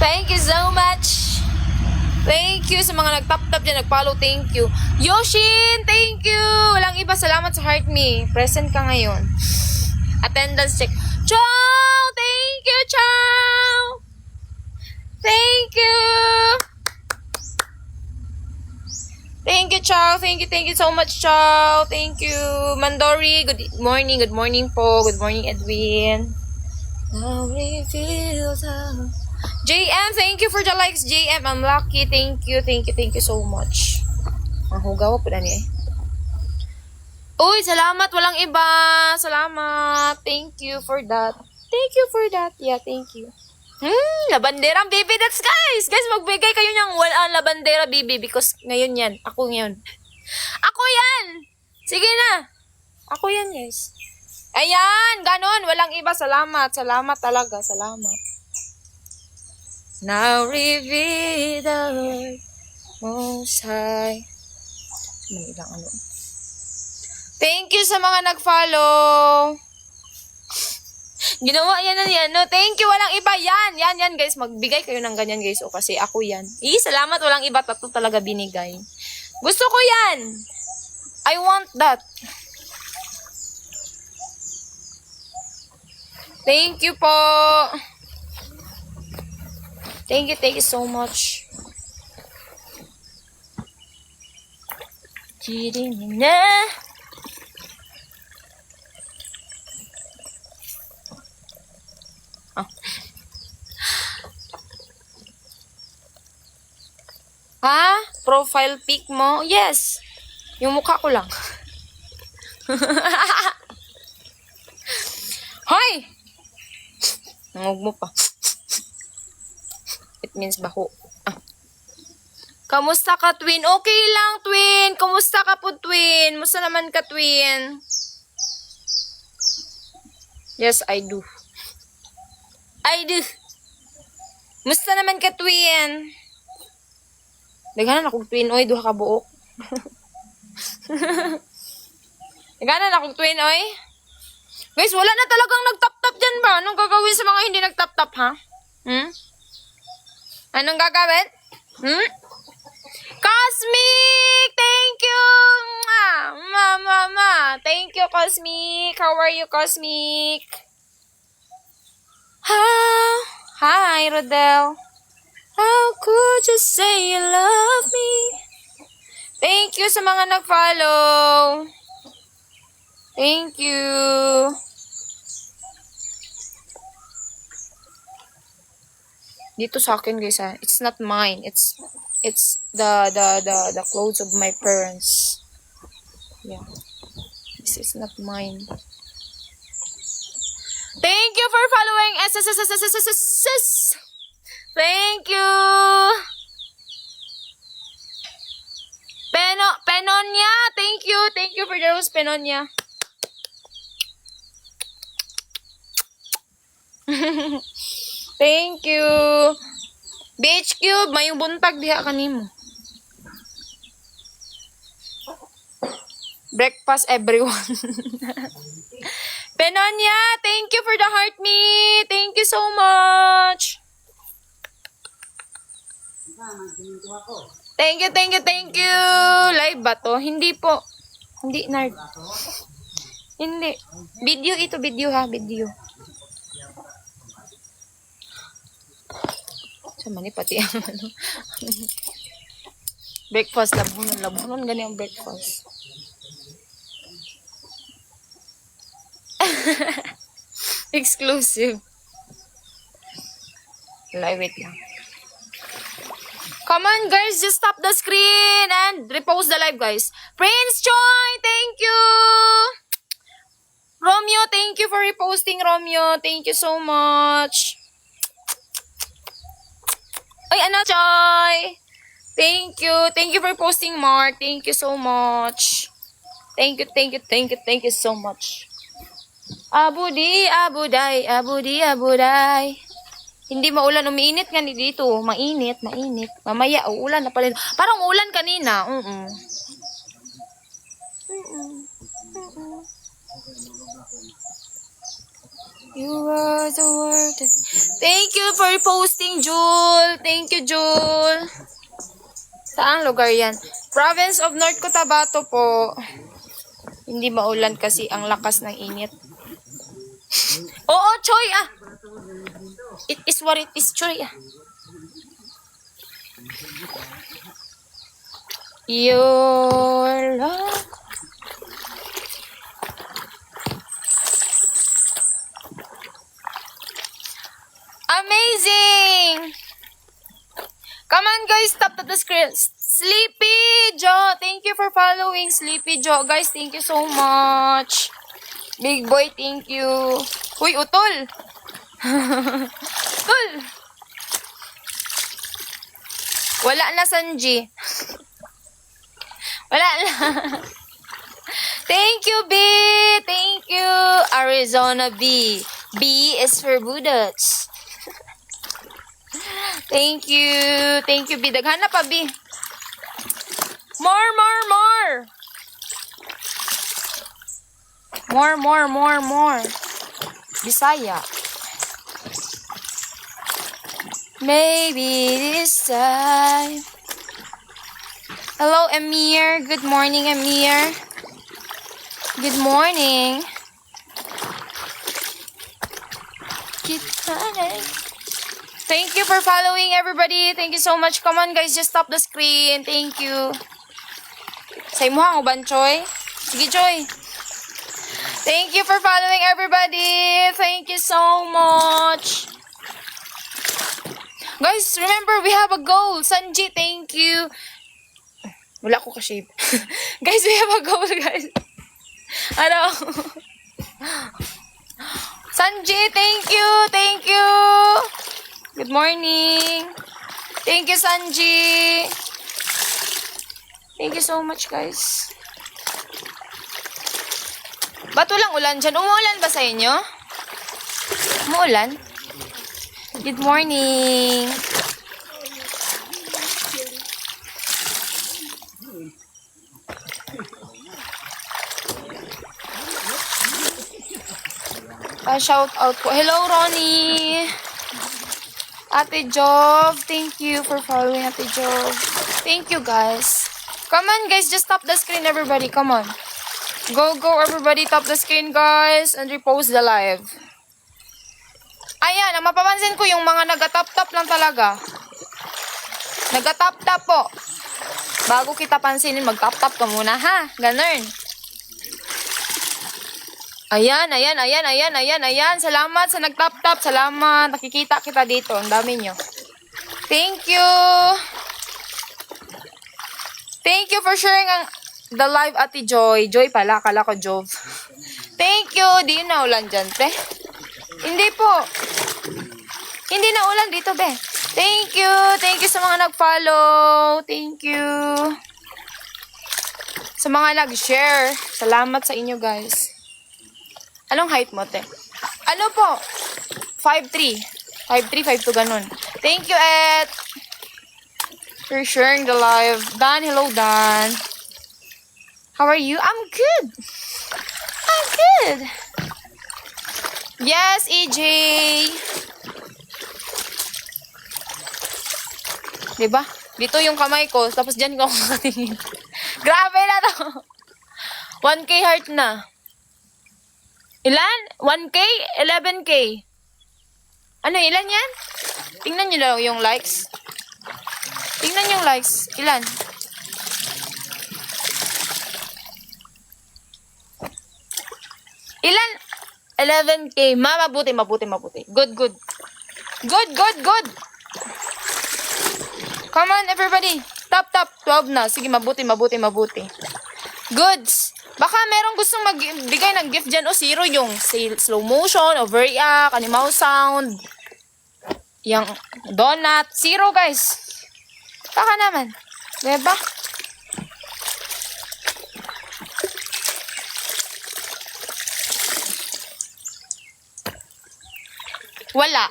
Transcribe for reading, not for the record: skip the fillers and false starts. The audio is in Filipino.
Thank you so much. Thank you sa mga nag-tap-tap dyan, nag-follow. Thank you. Yoshin, thank you. Walang iba, salamat sa Heart Me. Present ka ngayon. Attendance check. Chow! Thank you, Chow! Thank you! Thank you, Chow. Thank you so much, Chow. Thank you. Mandori, good morning po. Good morning, Edwin. Now we feel the... JM, thank you for the likes, JM. I'm lucky. Thank you so much. Mahugaw po na niya eh. Uy, salamat. Walang iba. Salamat. Thank you for that. Yeah, thank you. Labandera, baby. That's guys. Guys, magbigay kayo ng labandera, baby. Because ngayon yan. Ako yan. Sige na. Ako yan, guys. Ayan, ganon. Walang iba. Salamat. Salamat talaga. Salamat. Now reveal the Lord Most High. Manilang ano. Thank you sa mga nag-follow. Ginawa yan, no? Thank you, walang iba. Yan, guys. Magbigay kayo ng ganyan, guys. O, kasi ako yan. Salamat, walang iba. Tatlo talaga binigay. Gusto ko yan. I want that. Thank you po. Thank you so much. Na. Ha? Profile pic mo? Yes. Yung mukha ko lang. Hoy! Nangog mo pa. It means baho. Kamusta ka, twin? Okay lang, twin. Kamusta ka po, twin? Musta naman ka, twin? Yes, I do. Musta naman ka, twin? Naghanan akong twin, oy. Duha ka buok. Naghanan akong twin, oy. Guys, wala na talagang nagtap-tap dyan ba? Anong gagawin sa mga hindi nagtap-tap, ha? Anong gagawin? Cosmic! Thank you! Mama! Thank you, Cosmic! How are you, Cosmic? Hi, Rodel. How could you say you love me? Thank you sa mga nag-follow. Thank you. Dito sa akin, guys, ha. It's not mine. It's the clothes of my parents. Yeah. This is not mine. Thank you for following SSSSSSSS. Thank you. Penonia, thank you. Thank you for the rose, Penonia. Thank you. BH Cube, may buntag diha kanimo. Breakfast everyone. Penonia, thank you for the heart me. Thank you so much. Thank you. Live ba to? Hindi po. Hindi, nerd. Hindi. Video ito, video ha, video. Sama ni pati ang ano. Breakfast, labunon, ganyan ang breakfast. Exclusive. Live, wait lang. Come on, guys, just stop the screen and repost the live, guys. Prince Choi, thank you. Romeo, thank you for reposting, Romeo. Thank you so much. Ay, ano, Choi? Thank you. Thank you for posting, Mark. Thank you so much. Thank you so much. Abudi, abuday. Hindi maulan, umiinit nga ni dito. Mainit. Mamaya, uulan na pala. Parang ulan kanina. You are the word. Thank you for posting, Jul. Thank you, Jul. Saang lugar yan? Province of North Cotabato po. Hindi maulan kasi ang lakas ng init. Oo, Choy ah. It is what it is, Choy ah. Your love. Amazing! Come on guys, tap the screen. Sleepy Joe, thank you for following Sleepy Joe. Guys, thank you so much. Big boy, thank you. Uy, utol. Utol. Wala na, Sanji. Wala na. Thank you, B. Thank you, Arizona B. B is for Buddhas. Thank you. Thank you, B. Daghan na pa, B. More. More. Bisaya. Maybe this time. Hello, Amir. Good morning, Amir. Good morning. Thank you for following, everybody. Thank you so much. Come on, guys. Just stop the screen. Thank you. Sa imuhang uban, Choy. Sige, Choy. Thank you for following, everybody. Thank you so much. Guys, remember, we have a goal. Sanji, thank you. Wala ko ka-shape. Guys, we have a goal, guys. Ano? Sanji, thank you. Thank you. Good morning. Thank you, Sanji. Thank you so much, guys. Ba't walang ulan dyan? Umuulan ba sa inyo? Umuulan? Good morning. Shout out po. Hello, Ronnie. Ate Jov, thank you for following, Ate Jov. Thank you, guys. Come on, guys. Just tap the screen, everybody. Come on. Go, everybody. Tap the screen, guys. And repost the live. Ayan, mapapansin ko yung mga nagatap-tap lang talaga. Nagatap-tap po. Bago kita pansinin, mag-tap-tap ka muna, ha? Ganun. Ayan. Salamat sa nag-tap-tap. Salamat. Nakikita kita dito. Ang dami nyo. Thank you. Thank you for sharing the live, Ate Joy. Joy pala. Kala ko Jove. Thank you. Di na ulan dyan, te. Hindi po. Hindi na ulan dito, be. Thank you. Thank you sa mga nag-follow. Thank you. Sa mga nag-share. Salamat sa inyo, guys. Anong height mo, te? Ano po? 5'3". 5'3", 5'2", ganun. Thank you, Ed. For sharing the live. Dan, hello, Dan. How are you? I'm good. I'm good. Yes, EJ. Diba? Dito yung kamay ko, tapos dyan ko kakatingin. Grabe na to. 1K heart na. Ilan? 1K? 11K? Ano, ilan yan? Tingnan nyo lang yung likes. Tingnan yung likes. Ilan? Ilan? 11K. Mabuti. Good. Good. Come on, everybody. Tap. 12 na. Sige, mabuti. Goods. Baka merong gustong magbigay ng gift dyan o zero yung slow motion, overreact, animal sound, yung donut. Zero, guys. Baka naman. Diba? Wala.